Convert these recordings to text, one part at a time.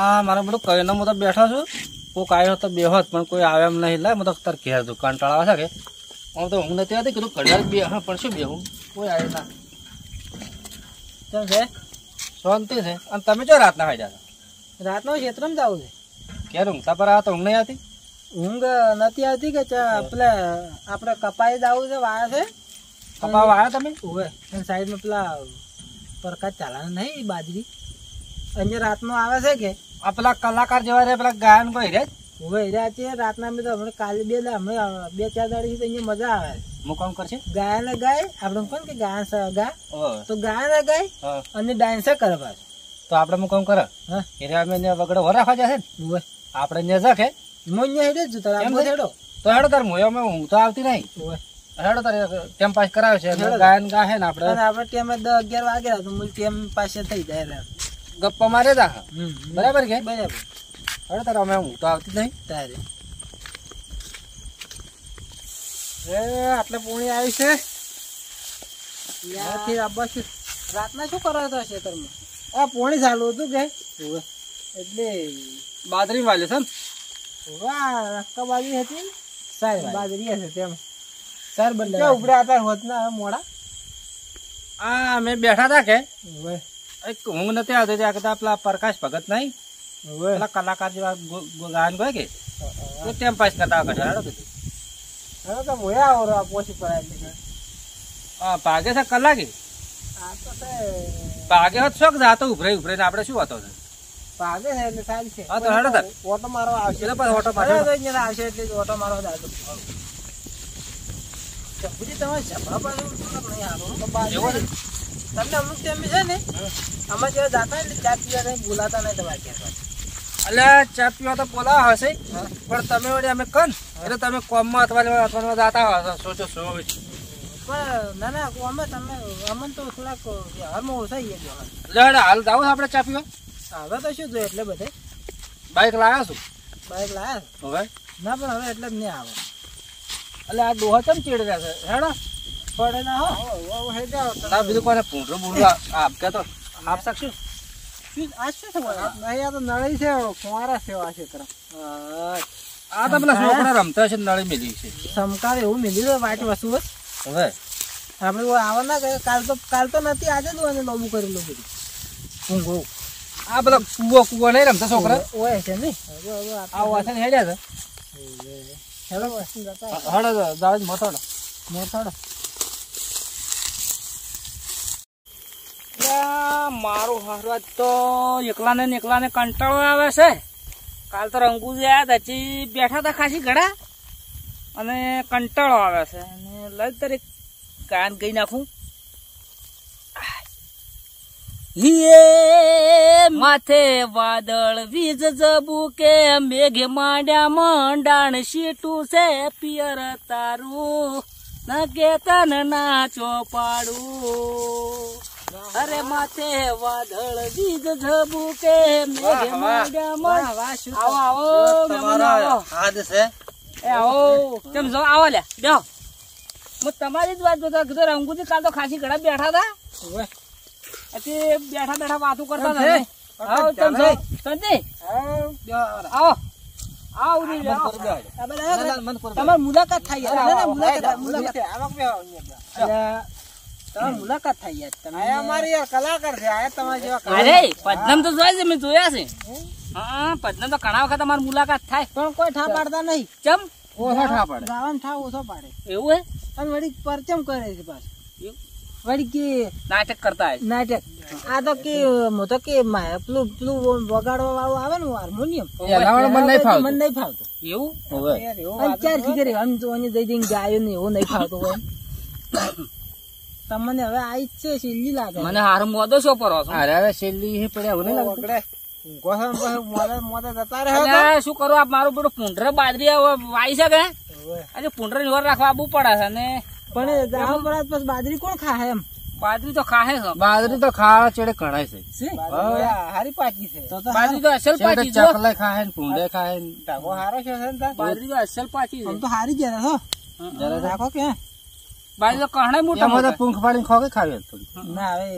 હા મારે બધું કહીને હું તો બેઠો છું કોઈક આવ્યો તો બેહોત પણ કોઈ આવે એમ નહીં લે હું તો તાર ઘેર છું કંટાળા આવે છે કે હું તો ઊંઘ નથી આવતી કીધું ઘડિયાળ બે હા પણ શું બેહું કોઈ આવે ના કેમ છે શાંતિ છે અને તમે જો રાતના ખાઈ જતા રાતનો ક્ષેત્રમાં જવું છે ક્યારે ઊંઘતા પર આ તો ઊંઘ નહીં આવતી ઊંઘ નથી આવતી કે પેલા આપણે કપાઈ જવું છે વાયા છે કપાવા આવ્યા તમે ઉભે સાઈડમાં પેલા પરકાશ ચાલાના નહીં બાજરી અહીંયા રાતનો આવે છે કે આ પેલા કલાકાર જેવા રે પેલા ગાયન કોઈ રે ઉભે રહ્યા છે રાતના અમે તો હમણાં કાલે હમણાં 2-4 દાડી તો અહીંયા મજા આવે હું કામ કરશે ગાયને ગાય આપણે કોણ કે ગાયન ગા તો ગાયને ગાય અને ડાન્સ કરે પાછું તો આપણે હું કામ કરે હા એટલે અમે વગડે હો રાખવા જશે ને ઉભે આપણે અહીંયા જખે હું અહીંયા હેડે જ છું તારા આમ હેડો તો હેડો તાર મોયોમાં ઊંઘ તો આવતી નહીં ઉભે હેડો તારે ટાઈમ પાસ કરાવે છે ગાયન ગાહે ને આપણે અને આપણે ટાઈમે 10-11 વાગ્યા તો મૂળ ટાઈમ પાસે થઈ જાય ગપ્પા મારે તા બરાબર કે બરાબર હેડો તારે અમે ઊંઘ તો આવતી નહીં તારે આટલે પૂણી આવી છે રાતના શું કરો તો ખેતરમાં આ પોણી ચાલુ હતું કે એટલે બાજરી વાલે છે વાહ રસ્તા બાજરી હતી સારી બાજરી હશે તેમ સર બંને ઉપડા હતા હોતના મોડા આ અમે બેઠા હતા કે એક ઊંઘ નથી આવતી ત્યાં કદાચ પેલા પ્રકાશ ભગત નહીં પેલા કલાકાર જેવા ગાયન ગયો કે ટાઈમ પાસ કરતા કઢાડો કીધું હવે તો મોયા આવો પોસી પડાય હા ભાગે છે કલાકે આ તો ભાગે હોત શોખ જાતો ઉભરે ઉભરે ને આપણે શું હતો ભાગે છે એટલે સારી છે હા તો હેડો તાર ઓટો મારવા આવશે એટલે પછી ઓટો મારવા આવશે એટલે ઓટો મારવા દાદો ચપડી તમારે જમા પાડો નહીં આવો તમને અમુક ટાઈમ છે ને આમાં જેવા જાતા એટલે ચા પીવા નહીં બોલાતા નહીં તમારે ક્યાં એટલે ચા પીવા તો બોલાવા હશે પણ તમે વળી અમે કન એટલે તમે કોમમાં અથવા જાતા હશો સોચો સો પણ ના અમે તમે અમને તો થોડાક વ્યવહારમાં ઓછા ગયા એટલે હાલ જાવ આપણે ચા પીવા હવે તો શું જોઈએ એટલે બધે બાઈક લાવ્યા છું બાઈક લાયા હવે ના પણ હવે એટલે જ નહીં આવે એટલે આ ડોહા ચમ ચીડ રહ્યા છે હેડો પડે ના ના બીજું કોને પૂંઠું બૂંઢું આપ કે તો આપ શકશું આ શું છે અહીંયા તો નળી છે ફુવારા છે આ ક્ષેત્ર આ તો પેલા છોકરા રમતા છે નળી મિલી છે સમકાર એવું મિલી છે વાઈટ વસ્તુ હવે આપણે આવા ના કરે કાલ તો નથી આજે જ અને લોબુ કરેલું બધું ઊંઘો આ પેલા કુવો નહીં રમતા છોકરા ઓય છે ને આ વાસણ હેડ્યા છે હેલો હડો જાવ મોટોડો મારું હરવાજ તો એકલા ને કંટાળો આવે છે કાલ તો રંગુજી આવ્યા હતા બેઠા હતા ખાસી ઘડા અને કંટાળો આવે છે અને લઈ તારીખ કાન ગઈ નાખું હિયે માથે વાદળ વીજ જબુકે મેઘે માંડ્યા મંડાણ સીટું છે પિયર તારું નગે તન નાચો પાડું અરે માથે વાદળ વીજ જબુકે મેઘે માંડ્યા આવો હાથ છે એ આવો કેમ જો આવો લે બેહો હું તમારી જ વાત જોતા કીધું રંગુજી કાલ તો ખાસી ઘણા બેઠા હતા બેઠા વાતો કરતા તમારી મુલાકાત થાય મુલાકાત થાય અમારી કલાકાર છે તમારા જેવા અરે પદ્મમ તો જોયા છે મેં જોયા છે હા પદ્મમ તો ઘણા વખત અમારી મુલાકાત થાય પણ કોઈ ઠા પાડતા નહીં ચમ ઓછો ઠા પાડે ગાવાનો ઠા ઓછો પાડે એવું હે અને વળી પરચમ કરે છે પાછું વળી કે નાટક કરતા નાટક આ તો કે મો તો કે પેલું વગાડવા વાળું આવે ને હાર્મોનિયમ મન નહીં ફાવતું એવું ચાર ફિગર આમ તો જઈ જઈને ગાયો ને એવું નહીં ફાવતું હોય તમને હવે આ છે છેલ્લી લાગે મને હાર મોદો છો પર અરે હવે છેલ્લી પડ્યા એવું નહીં લાગે શું કરું આપ મારું બધું પૂંઢરે બાજરી વાઈ છે કે આજે પૂંઢરે નિવાર રાખવા આવવું પડે છે ને પણ પછી બાજરી કોણ ખાય એમ બાજરી તો ખાહે છે બાજરી તો ખાવા ચેડે કણાય છે હારી પાકી છે બાજરી તો અસલ પાકી છે ચકલે ખાહે ને પૂંઢે ખાહે ને ટાકો હારો છે બાજરી તો અસલ પાકી છે તો હારી જ હો જરા રાખો કે બાજરી તો કણાય મોટા પૂંખ પાડીને ખોકે ખાવી થોડી ના હવે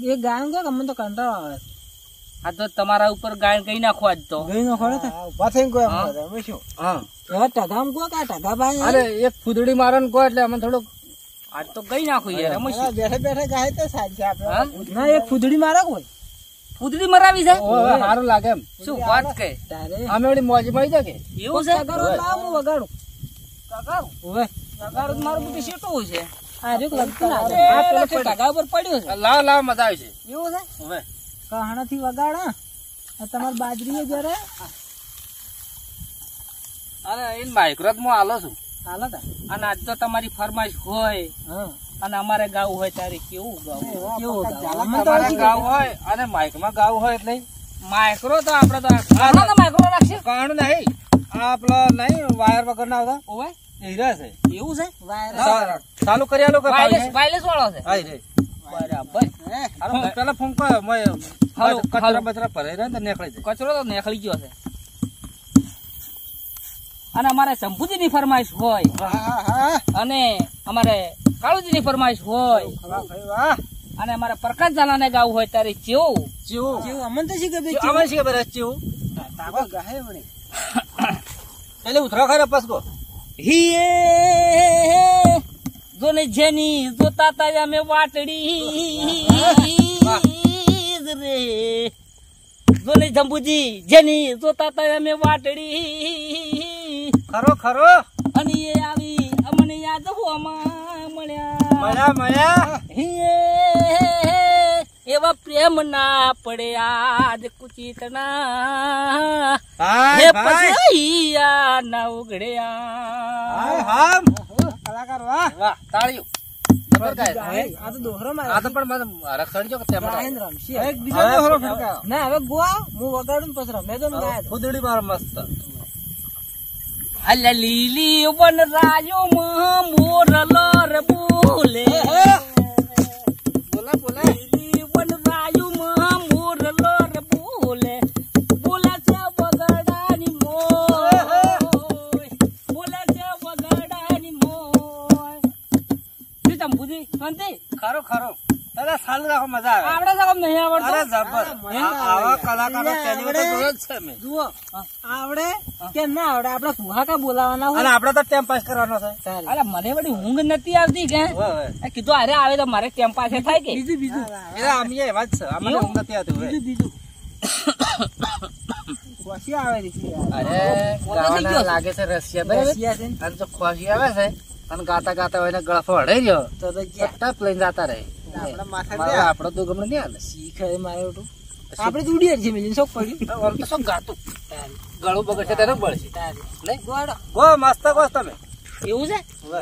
એ ગામ ગયો મને તો કંટાળો આવે આ તો તમારા ઉપર ગાય ગઈ નાખો આજ તો. ગઈ નો ખડે ઉભા થઈને કોઈ અમે શું હા એવા ટગામ કો કા ટગા ભાઈ અરે એક ફૂદડી મારો ને કહો એટલે અમે થોડુંક આજ તો ગઈ નાખો યાર. અમે શું બેઠે બેઠે ગાય તો સાચી છે હા? આપણે ના એક ફૂદડી મારે કોઈ ફૂદડી મરાવી છે? ઓવે સારું લાગે એમ શું વાત કે તારે અમે ઓલી મોજ મળી જાય કે એવું છે? ટગારો લાવ હું વગાડું ટગારું? ઓવે ટગારું તો મારું બધું શેટું છે. આ જો લગતું લાગે આ આ પેલો પેલો ટગા ઉપર પડ્યો છે. લાવ લાવ મજા આવી છે એવું છે? હવે કહાણા થી વગાડા આ તમાર બાજરી જરે અરે એ માઇક્રોત માં આલો છું હાલો તા અને આજ તો તમારી ફરમાઈશ હોય હા અને અમારે ગાવું હોય ત્યારે કેવું ગાવું? કેવું ગાવું? તમારે ગાવ હોય અને માઇક માં ગાવ હોય એટલે માઇક્રો તો આપડે તો આમાં તો માઇક્રો રાખશે. કાણું નહીં આ પેલો નહીં વાયર વગર ના આવતા ઓવે હીરા છે એવું છે? વાયર ચાલુ કરી આલો કે વાયરલેસ વાળો છે. આઈ રે બરાબર. હાલો પેલા ફોન કર હાલો, કચરા હાલો. બચરા ભરાઈ રહ્યા ને તો નીકળી જાય કચરો તો નીકળી ગયો છે. અને અમારે શંભુજીની ફરમાઈશ હોય હા હા અને અમારે કાળુજીની ફરમાઈશ હોય વાહ અને અમારે પ્રકાશ ઝાલાને ગાવું હોય ત્યારે કેવું? ચેવું કેવું અમને તો શી ખબર અમે શી ખબર હશે ચેવું તાકો ગાહે વળે એટલે ઉતરો ખરે પસકો હિયે જોને જેની જોતા તા અમે વાટડી રે જોને શંભુજી જેની જોતા તા અમે વાટડી ખરો ખરો અને એ આવી અમને યાદ હોમાં મળ્યા મળ્યા એવા પ્રેમ ના પડ્યા જ કુચિતના ભાઈ હે ભાઈ પછી ના ઉઘડ્યા. હા કલાકાર વાહ વાહ તાળીઓ જબર ગાય આ તો દોહરો આ મારે તો પણ મને રખડ જો કે તેમ રાહેન્દ્ર રમશી એક બીજો દોહરો ફટકાયો ના હવે ગોવા હું વગાડું ને પછી રમે તો ને ગાય ફૂદડી માર મસ્ત અલ્યા લીલી વન રાયો મોરલો રે બોલે બોલા બોલા લીલી વન રાયો મોરલો રે બોલે બોલે છે વગડાની મોય બોલે છે વગડાની મોય શું ચંપુજી શાંતિ ખરો ખરો અરે સાલું રાખો મજા આવે આવડે છે નહીં આવડતું? અરે જબર આવા કલાકારો તેની વખતે જોયો જ છે મેં જુઓ આવડે કે ના આવડે આપડે સુહાકા બોલાવાના અને હોય આપડે તો ટાઈમ પાસ કરવાનો છે તારે. અરે મને બધી ઊંઘ નથી આવતી કે હવે એ કીધું અરે આવે તો મારે ટેમ પાસે થાય કે બીજું બીજું એટલે અમે એવા જ છે અમને એવું? ઊંઘ નથી આવતી હવે બીજું બીજું ખુશી આવે છે યાર. અરે ગાવાના લાગે છે રસિયા બરાબર રસિયા છે ને. અને જો ખુશી આવે છે અને ગાતા ગાતા હોય ને ગળફો હડાઈ રહ્યો તો તો તો ક્યાં? ટપ લઈને જતા રહે આપણા માથા મારે બે આપડો તો ગમને નહીં આવે શીખે મારે ઓટું આપણે તો ઉડીએ છીએ મિલિન શોખ પડ્યું આમ તો શું ગાતું ગળું બગડશે તેને બળશે તારે નહીં ગોળો ગો મસ્ત ગો તમે એવું છે હવે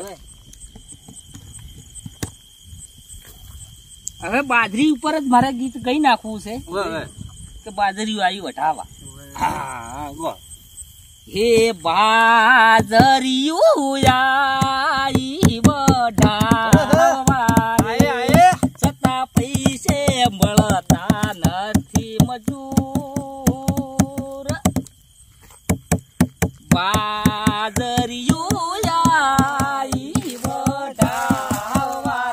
હવે બાજરી ઉપર જ મારે ગીત ગઈ નાખવું છે હવે કે બાજરી આવી વટાવા હા ગો હે બાજરિયું આઈ વઢાવા આયે આયે છતાં પૈસે મળતા નથી મજૂર બાજરિયું આઈ વઢાવા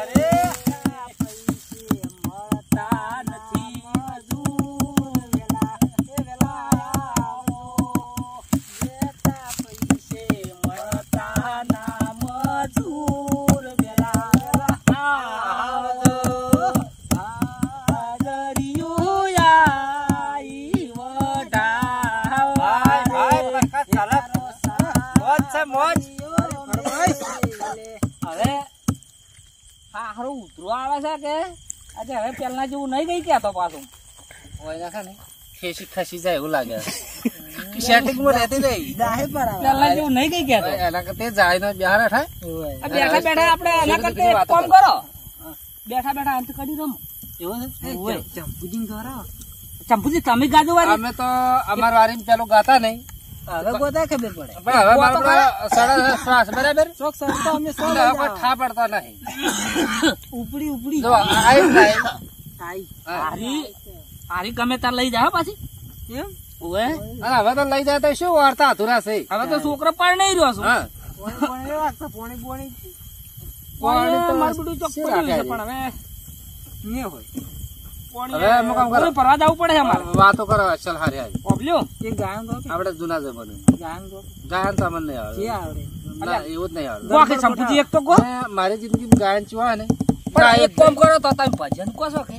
અરે પૈસે મળતા નથી મજૂર પૈસે મળતા ના મજૂર મોજ હવે હારું ઉતરો આવે છે કે આજે હવે પેલા જેવું નહીં ગઈ ક્યાં તો પાછું હોય નાખે ને ખેસી ખસી જાય એવું લાગે સેટિંગ માં રહેતી નહીં દાહે પર આવે પેલા જેવું નહીં ગઈ ક્યાં તો એના કરતા જાય ને બિહાર થાય ઓય. આ બેઠા બેઠા આપણે એના બધી કરતા વાતો કોમ કરો. કરો બેઠા બેઠા અંત કરી રમો એવું છે ઓય. ચંપુજીને ખવડાવો. ચંપુજી તમે ગાજો વારી અમે તો અમાર વારી પેલું ગાતા નહીં હવે ગોતા ખબર પડે પણ હવે મારો સાડા શ્વાસ બરાબર શોખ સસ્તો અમે સો એટલે હવે કોઈ ઠા પડતો નહીં ઉપડી ઉપડી જો આઈ જાય આઈ હારી હારી ગમે તાર લઈ જા હો પાછી એમ ઓએ અને હવે તો લઈ જાય તો શું વાર્તા અધૂરા છે હવે તો છોકરો પણ નહીં રહ્યો છું હા પોણી પોણી વાગતા પોણી પોણી મારું બધું ચોક શું પડ્યું છે રાખે પણ હવે ને હોય હવે અમુક કામ કરો. ફરવા જવું પડે છે અમારે વાતો કરો ચાલ હારે હારે. ઓબલ્યો એક ગાયન ગો આપણે જૂના જમાનું ગાયન ગો ગાયન તો અમને નહીં જે આવડે. આવડે ના એવું જ નહીં આવડે. ગો આખી સંપૂજી એક તો ગો અને મારી જિંદગી ગાયન ચુવા ને પણ એક કામ કરો તો તમે ભજન કહો છો કે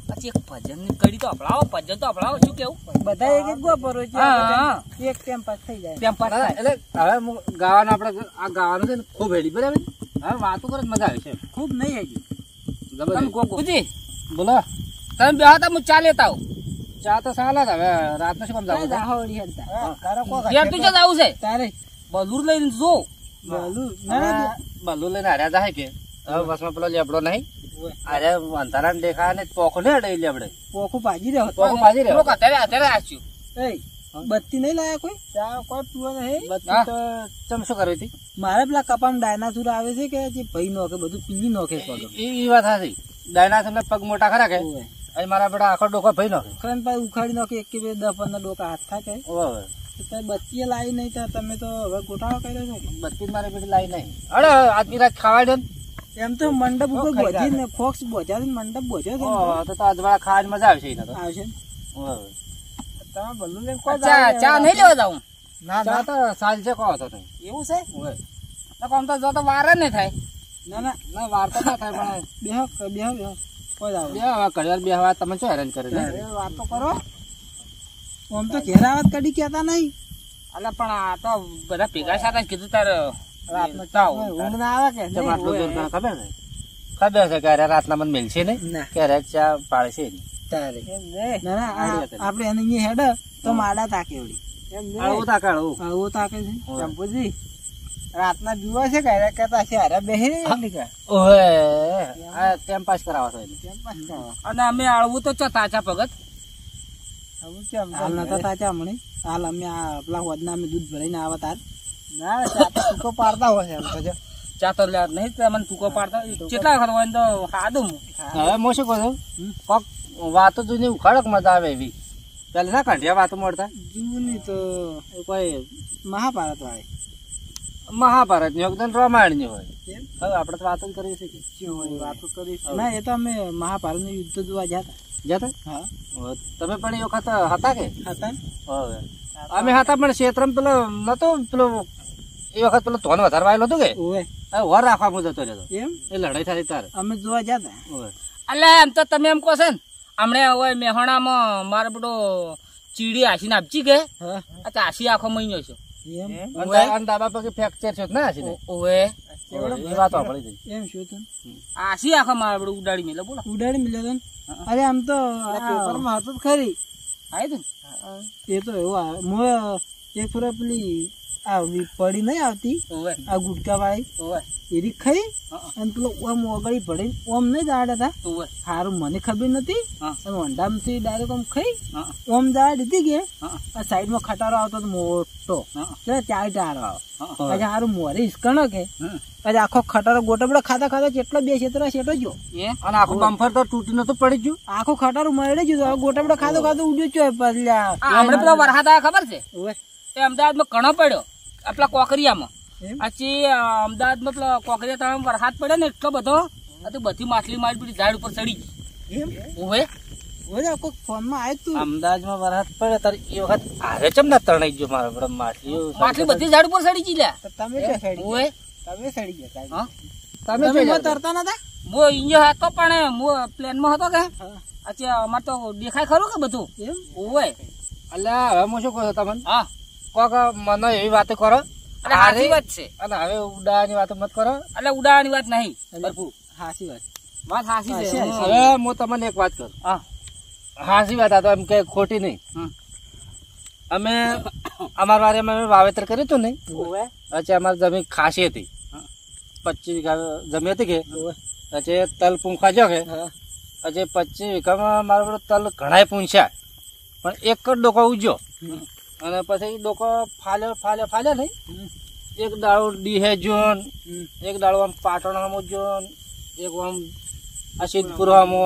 પછી એક ભજન ની કડી તો અપડાવો ભજન તો અપડાવો શું કેવું બધા એક એક ગો પરો છે હા. એક ટેમ પાસ થઈ જાય તેમ પાસ થાય. એટલે હવે હું ગાવાનું આપણે આ ગાવાનું છે ને ખૂબ હેડી બરાબર. હવે વાતો કરે મજા આવે છે ખૂબ નહીં હજી તમે જબરદસ્ત. ગોકુજી બોલો તમે બેહા તા હું ચા લેતા આવું ચા તો સાલા જ હવે રાતનું શું કામ કાંઈ જવું દાહોડી હેડતા તારો કોક ઘેર તું જ આવું છે તારે બલૂર લઈને જો બોલું ના ના બલ્લુ લઈને હાર્યા જાય કે હવે બસમાં પેલો લેબડો નહીં અરે અંધારા દેખા ને પોખો ને અડે લેબડે પોખું ભાજી રહ્યો પોખો બાજી રહ્યો. લોકો અત્યારે આસ્યું એ બત્તી નહીં લાયા કોઈ ચા કોઈ પીવો નહીં બત્તી તો ચમ શું કરી હતી મારે પેલા કપામાં ડાયનાસોર આવે છે કે જે ભાઈ નોખે બધું પીલી નોખે પગ એ વાત હતી. ડાયનાસોર ના પગ મોટા ખરા કે ઓવે અહીં મારા બેટા આખો ડોકો ભાઈ નાખે. ખરેન પાછું ઉખાડી નોખે એક કે બે 10-15 ડોકા હાથ થાય કે ઓવે. તો તમે બત્તીએ લાવી નહીં તો તમે તો હવે ગોટાળો કર્યો છો કે બત્તી મારી બેટી લાવી નહીં. અરે આજની રાત ખાવા દે ને. એમ તો મંડપ ઉપર ખાઈ બોજી જાય. ને ફોક્સ બોજ્યા છે ને મંડપ બોજ્યો છે ને ઓહો, તો આજવાળા ખાવાની મજા આવશે એને તો. આવશે ને. ઓવે. તમે ભલું લઈને કોઈ ચા જાય ચા નહીં લેવા જાઉં ના ચા ના તો સાંજ છે કહો તો નહીં. એવું છે ઓવે. તો આમ તો જો તો વાર જ નહીં થાય ના ના ના વાર તો ના થાય પણ બેહો બેહો બેહો કોઈ આવે બે હવે ઘડિયાળ બે હવા તમે શું હેરાન કરે ને? વાત તો કરો આમ તો ઘેર આવત કડી કહેતા નહીં અલા પણ આ તો બધા ભેગા સાથે જ કીધું તાર રાતનો તાવ ઊંઘ ના આવે કે ચમ આટલું નહીં? દૂર તને ખબર ને? ખબર છે કે અરે રાતના મને મિલશે નહીં ના કે અરે ચા પાડશે નહીં. તારે ના ના આપણે એને અહીંયા હેડ તો માડા તાકે વળી આવું તા કાઢું. આવો તાકે છે ઓવે. ચંપુજી રાતના પીવા છે કે કહેતા છે અરે બેહી નીકળ ઓહે આ ટાઈમ પાસ કરાવો છો એને. કેમ પાસ કરો અને અમે આળવું તો ચો તાચા ભગત આવું કેમ હાલ નતા તાચા હમણે હાલ અમે આ પેલા હોદના અમે દૂધ ભરાઈને આવા તાર ના ચા તો ટૂંકો પાડતા હોય છે એમ તો જો ચા તો લે નહીં તમને ટૂંકો પાડતા કેટલા વખત હોય ને તો ખાધું હું હવે હું શું કહું છું કોક વાતો જૂની ઉખાડક મજા આવે એવી પેલા ના કાઢ્યા વાતો મળતા જૂની તો એ કોઈ મહાભારત વાળી મહાભારત ની એકદમ રામાયણ ની હોય. કેમ? હવે આપણે તો વાતો જ કરીએ છીએ કે શું હોય વાતો કરી ના એ તો અમે મહાભારત નું યુદ્ધ જોવા જતા જતા હા તમે પણ એ વખત હતા કે હતા ને? હવે અમે હતા પણ ક્ષેત્રમાં પેલો નતો પેલો એ વખત પેલો ધોન વધારવા આવેલો હતો કે ઓવે હવે વર રાખવા હું જતો રહેતો એમ એ લડાઈ થાય તારે. અમે જોવા જતા હવે એટલે એમ તો તમે એમ કહો છો ને હમણે હવે મેહોણામાં મારો બધો ચીડી આસીને આપજી કે હા અચ્છા આસી આખો મહિનો છે એમ અને દાબા પગે ફ્રેક્ચર છે ના હશે ને? ઓવે એ વાત વાપરી દઈ. એમ શું તું આસી આખો મારો બધું ઉડાડી મેલે બોલો ઉડાડી મિલ્યો તો ને? અરે આમ તો પેપરમાં હતું જ ખરી આવી તું એ તો એવું આવે હું એક ફરે પેલી આ પડી નહીં આવતી ઓવે આ ગુટકા વાળી ઓવે એરી ખાઈ અને પેલો ઓમ ઓગળી પડી ઓમ નહીં જાડે હતા ઓવે સારું મને ખબર નથી હા. અને વંડામથી ડાયરેક્ટ ઓમ ખાઈ હા ઓમ જાડ દીધી કે હા આ સાઈડમાં ખટારો આવતો હતો મોટો હા ચાર ટારો આવે હા પછી સારું મોરે હિસકણો કે હમ. પછી આખો ખટારો ગોટબડો ખાતા ખાતા જેટલો બે છેતરા છેટો ગયો એમ અને આખું બમ્ફર તો તૂટી નતું પડી ગયું. આખો ખટારો મળે જ ગોટબડો ખાતો ખાતો ઉડ્યો ચોય પલ્યા હમણે પેલો વરસાદ આવ્યો ખબર છે ઓવે તે અમદાવાદમાં ઘણો પડ્યો આપલા કોકરિયામાં એમ? પછી અમદાવાદમાં પેલો કોકરિયા તળાવમાં વરસાદ પડ્યો ને એટલો બધો આ તો બધી માછલી મારી પડી ઝાડ ઉપર ચડી ગઈ એમ ઓવે ઓરે કોઈ ફોનમાં આવ્યું તું અમદાવાદમાં વરસાદ પડે તારે એ વખત હારે ચમ ના તણાઈ ગયો મારો બધો માછલીઓ માછલી બધી ઝાડ ઉપર ચડી ગઈ લ્યા તો તમે ક્યાં સડી ઓવે ગયા તમે સડી ગયા સાહેબ. હા તમે તમે જોઈ એમાં લેજો. તરતા નતા હું અહીંયા હતો પણ હું પ્લેનમાં હતો કે હા. અચ્છા અમારે તો દેખાય ખરું કે બધું એમ ઓવે અલ્યા હવે હું શું કહું છું તમને હા કોક મને એવી વાતો કરો એટલે સાચી વાત છે અને હવે ઉડાની વાતો મત કરો. એટલે ઉડાવાની વાત નહીં બરફુ હાસી વાત વાત સાચી છે સાચી. હવે હું તમને એક વાત કરું. હા હાસી વાત આ તો એમ કે ખોટી નહીં. હમ. અમે અમારા વારે અમે વાવેતર કર્યું હતું ને ઓવે પછી અમારી જમીન ખાસી હતી 25 વીઘા જમીન હતી કે ઓવે પછી તલ પૂંખા જો કે હા પછી 25 વીઘામાં મારો બધો તલ ઘણાય પૂંછ્યા પણ એક જ ડોકો ઉજ્યો અને પછી ડોકો ફાલ્યો નહીં એક દાડો ડીહે જોન એક દાડો આમ પાટણ હમો જોન એક આમ આ સિદ્ધપુર હમો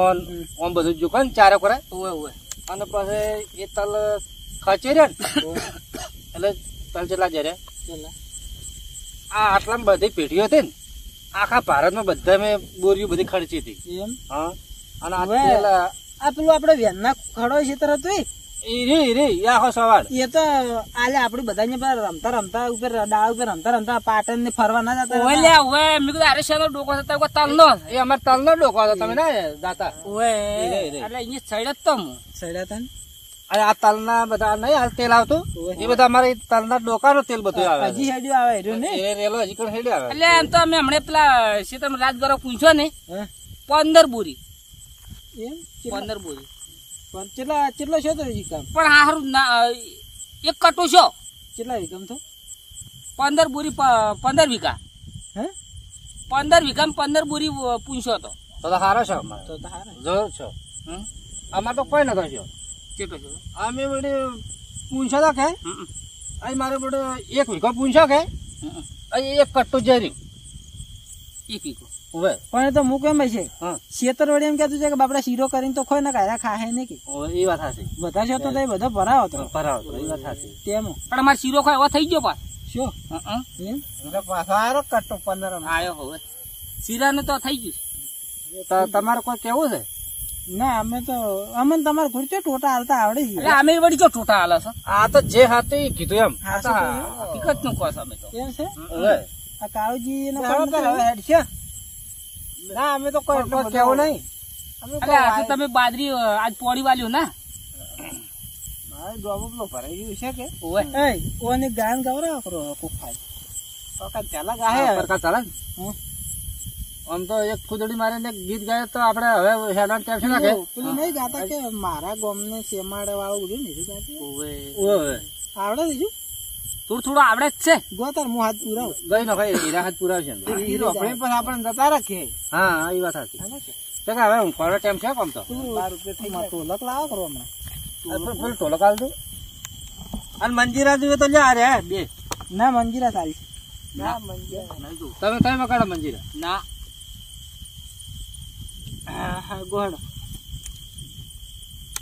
આમ બધું જોકો ને ચારે કરે ઓવે ઓવે અને પછી એ તલ ખચેર્યા ને એટલે તલ જેટલા જર્યા આ આટલામાં બધી પેઢીઓ હતી ને આખા ભારતમાં બધા મેં બોરીઓ બધી ખર્ચી હતી. એમ હા અને આ હવે તેલ આ પેલું આપડે વેનના ખડો છે તરત ઈ આખો સવાલ એ તો આલે આપડે બધા રમતા રમતા ઉપર ડાળ ઉપર રમતા રમતા પાટણ ને ફરવા ના જતા ઓય લે ઓય મેં કીધું અરે શાનો ડોકો થતા કોઈ તલનો એ અમાર તલનો ડોકો હતો તમે ના દાતા ઓય રે. એટલે અહીંયા સડત તો હું સડ્યા તા ને અને આ તલના બધા નહીં હાલ તેલ આવતું એ બધા અમારે તલના ડોકાનો તેલ બધું આવે હજી હેડ્યું આવે રહ્યું ને એ રેલો હજી પણ હેડે આવે એટલે એમ તો અમે હમણાં પેલા સીતમ રાજગરો પૂછ્યો ને હે? 15 બોરી એમ 15 બોરી પણ કેટલો છો તો હજી કામ પણ હારું ના એક કટો છો કેટલા વિકમ તો 15 બોરી 15 વીઘા હે 15 વીઘામાં 15 બોરી પૂછ્યો હતો તો સારો છે અમારે તો હારા જરૂર છો હમ? અમારે તો કોઈ નતો છો કેટલો છો અમે બધે પૂછો તો કે હમ. અહીં મારે બધે 1 વીઘો પૂછો કે હમ. અહીં એક કટ્ટું જરી એક વીઘો હવે પણ એ તો મૂક એમ છે હા શેતર વડે એમ કેતું છે કે બાપડા શીરો કરીને તો ખોય ને કાયરા ખાહે ને કે એ વાત સાચી બધા છો તો એ બધો ભરાવો તો ભરાવ એ વાત સાચી તેમ પણ અમારે શીરો ખાય એવો થઈ ગયો પાસ શું એમ પાછો આવ્યો કટ્ટો 15 આયો હવે શીરાનું તો થઈ ગયું તમારે કોઈ કેવું છે ના અમે તો અમને તમારે ખુરચો ટોટા હાલતા આવડે છે એટલે અમે વળી જો ટોટા હાલે છે આ તો જે હતું એ કીધું એમ હા, શું કહ્યું? હકીકત નું કહો છો અમે તો એમ છે હવે આ કાળુજી નો ના અમે તો કોઈ એટલું કેવું નહીં એટલે આ તો તમે બાજરી આજ પોળી વાલ્યું ના મારે ડોબલો ભરાઈ ગયું છે કે ઓય એ ઓને ગાન ગવરાવ કરો કોક ખાય ચાલા ગાહે પરકા ચાલે ને. આમ તો એક ખુદડી મારીને ગીત ગાય તો આપણે હવે હેરાન ટેન્શન નાખે પેલું નહીં ગાતા કે મારા ગામને શેમાડે વાળું બધું નહીં ગાતું ઓય આવડે બીજું થોડું થોડું આવડે જ છે ગોતાર હું હાથ પુરાવ ગઈ નો ભાઈ હીરા હાથ પુરાવશે ને. આપણે જતા રાખીએ હા એ વાત સાચી તો કે હવે હું કોનો ટાઈમ છે કોમ તો ટોલક લાવો કરો હમણાં પેલું ટોલો કાલ દઉં અને મંજીરા જોઈએ તો લે આ રે બે ના મંજીરા સારી ના નહીં જોઉં. તમે મકાડો મંજીરા ના ગોળ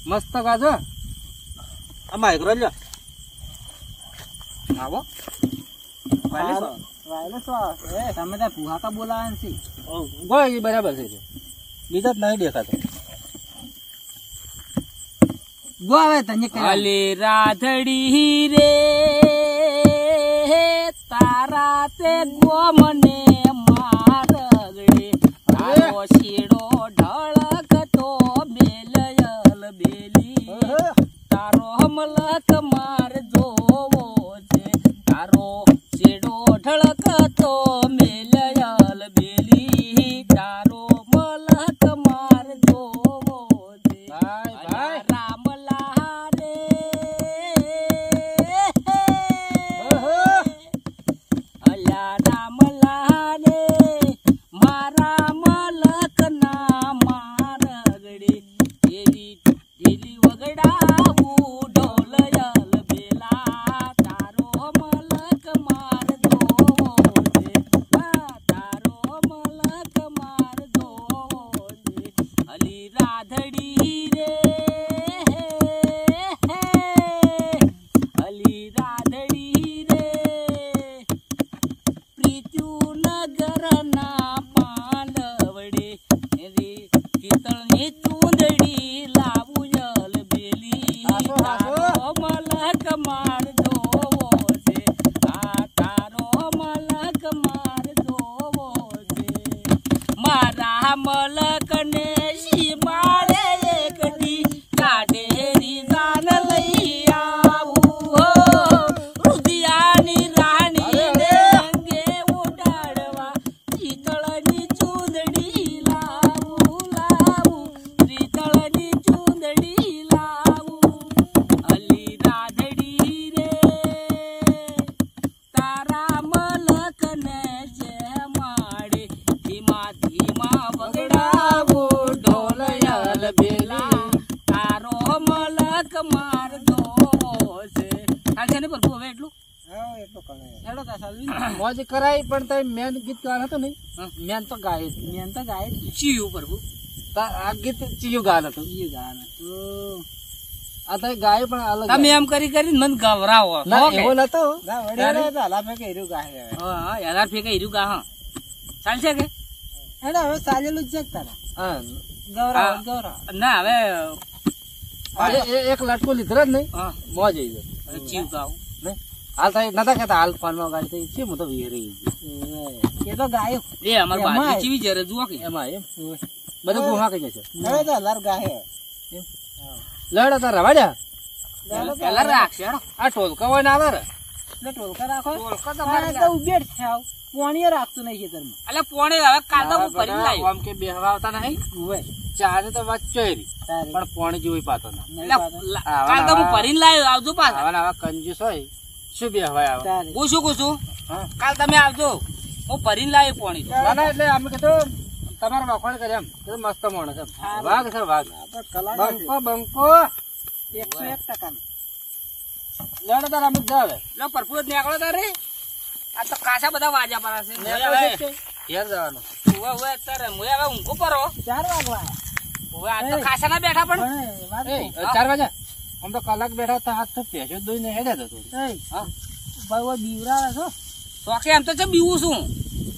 મસ્ત ગાજો આ માઇક્રો લ્યો આવો તમે ત્યાં પુહાકા બોલાવે છે ગોળ બરાબર છે બીજા જ નહીં દેખાતો ગો આવે તને અલે રાધડી રે તારા તે ગો મને મારગડે તારો શેડો ઢળકતો બેલયલ બેલી તારો મલક માર જોવો છે તારો શેડો ઢળકતો મેલયલ બેલી તારો મલક માર જોવો છે ભાઈ ભાઈ રામલા રે અલ્યા રામલા રે મારા મલક ના મારગડે એવી ઢીલી વગડાવું ઢોલયલ બેલા તારો મલક માર જોવો છે તારો મલક માર જોવો છે અલી રાધડી રે અલી રાધડી રે પ્રીત્યુ નગર ના પાંડવડે રે પિતળની ચૂંદડી લાવું યલ બેલી તારો મલક માર જોવો છે આ તારો મલક માર જોવો છે મારા મલક ને શીમાડે એકડી કાઢેરી જાન લઈ આવું હો રુધિયાની રાણી ને અંગે ઉડાડવા શીતળની ચૂંદડી લાવું શીતળની ચૂંદડી લાવું અલી રાધડી રે તારા મલક ને શેમાડે ધીમા ધીમા વગડાવું ઢોલયલ બેલા તારો મલક માર જોવો છે આજે ને પ્રભુ હવે એટલું હેડો તા સાલવી મોજ કરાઈ પણ તમે મેન ગીત ગાન હતું નહીં મેન તો ગાય મેન તો ગાય જ ચીયું પ્રભુ આ ગીત ચિયું ગાન હતું ઈ ગાન તો આ તો ગાય પણ અલગ તમે એમ કરી કરીને મને ગભરાવો ના હો કે? એવો નતો ના વડે તાલા મેં કર્યું ગાય હા યાર ફેંકા હીરું ગા હા ચાલશે કે હેડો હવે ચાલેલું જ છે તારા હા ગૌરાવ ગૌરાવ ના હવે એક લટકો લીધો જ નહીં હા મોજ આવી ગયો ચીવ ગાવ નહીં હાલ થાય નતા કહેતા હાલ ફોનમાં ગાડી થઈ છે હું તો વિહરી એ તો ગાયો એ અમાર એમાં બાજુ ચીવી જરે જુઓ કે એમાં એમ બધું ગુહા કઈ જશે હવે તો હલાર ગાયો લડ તાર રવાડ્યા પેલા રાખશે હેડો. આ ટોલકા હોય ને આવે રે એટલે ટોલકા રાખો ટોલકા તો તમારે તો ઉબેડ છે આવ પોણીએ રાખતું નહીં ખેતરમાં અલે પોણે હવે કાલ તો હું ફરીને લાવ્યો આમ કે બેહવા આવતા નહીં ઉવે ચારે તો વાત ચોરી તારે પણ પોણી જેવું પાતો ના નહીં એટલે પાડો. કાલ તો હું ફરીને લાવ્યો આવજો પાછા આવા ને આવા કંજૂસ હોય શું બેહવાય આવે તારે હું શું કહું છું હા કાલ તમે આવજો હું ફરીને લાવ્યો પોણી તો. ના ના એટલે અમે કીધું તમારે વખોણ કરે એમ કીધું મસ્ત માણસ એમ હા. વાઘ છે વાઘ આપણે કલાકાર છે. બંકો બંકો 101% લડ તાર અમુક જાવે લો પરફુર જ નીકળો તારે આ તો કાચા બધા વાજા પર છે ઘેર જવાનું ઉવે ઉવે તારે મુએ હવે ઊંઘો પરો 4 વાગવા ઉવે આ તો કાચા ના બેઠા પણ પણ વાત એ 4 વાગ્યા આમ તો કલાક બેઠા હતા હાથ તો પેશો દોઈને હેડ્યા હતો નહીં હા ભાઈ ઓ બીવરા છો શોખે એમ તો છે બીવું છું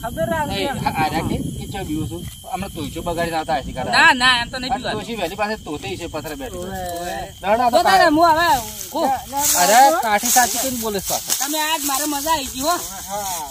ખબર રાખજો આ રાખી કે ચો બીવું છું હમણાં તોયચો બગાડી આવતા હસી કરા ના ના એમ તો નહીં પીવા તોશી વહેલી પાસે તોતે છે પથરે બેઠી ઓવે. દડા તો તો તારે હું હવે ઊંઘું. અરે કાઠી સાચી કઈ બોલે પાછો તમે આજ મારે મજા આવી ગઈ હો હા